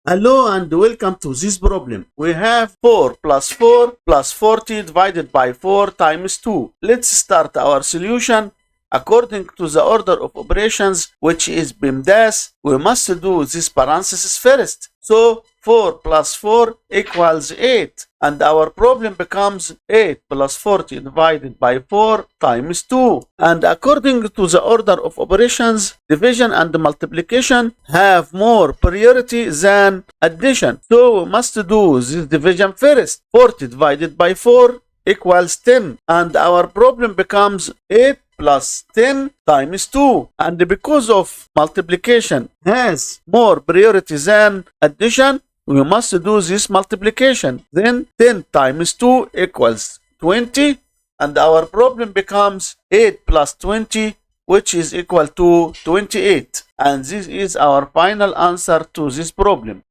Hello and welcome to this problem. We have 4 plus 4 plus 40 divided by 4 times 2. Let's start our solution. According to the order of operations, which is PEMDAS, we must do this parenthesis first. So 4 plus 4 equals 8. And our problem becomes 8 plus 40 divided by 4 times 2. And according to the order of operations, division and multiplication have more priority than addition. So we must do this division first. 40 divided by 4 equals 10. And our problem becomes 8 plus 10 times 2. And because of multiplication has more priority than addition, we must do this multiplication. Then 10 times 2 equals 20. And our problem becomes 8 plus 20, which is equal to 28. And this is our final answer to this problem.